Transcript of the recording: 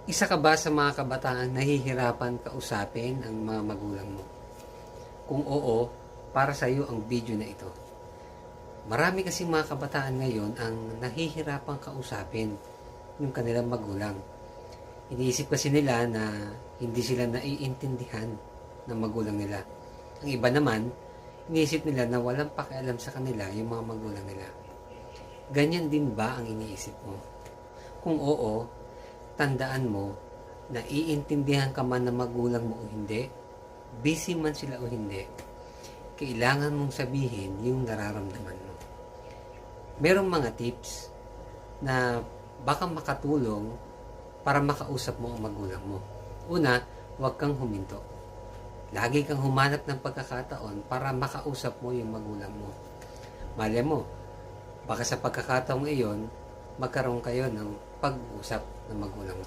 Isa ka ba sa mga kabataang nahihirapan kausapin ang mga magulang mo? Kung oo, para sa iyo ang video na ito. Marami kasing mga kabataan ngayon ang nahihirapang kausapin yung kanilang magulang. Iniisip kasi nila na hindi sila naiintindihan ng magulang nila. Ang iba naman, iniisip nila na walang pakialam sa kanila yung mga magulang nila. Ganyan din ba ang iniisip mo? Kung oo, tandaan mo na iintindihan ka man ng magulang mo o hindi, busy man sila o hindi, kailangan mong sabihin yung nararamdaman mo. Merong mga tips na baka makatulong para makausap mo ang magulang mo. Una, huwag kang huminto. Lagi kang humanap ng pagkakataon para makausap mo yung magulang mo. Malay mo, baka sa pagkakataong iyon, magkaroon kayo ng pag-usap ng magulang mo.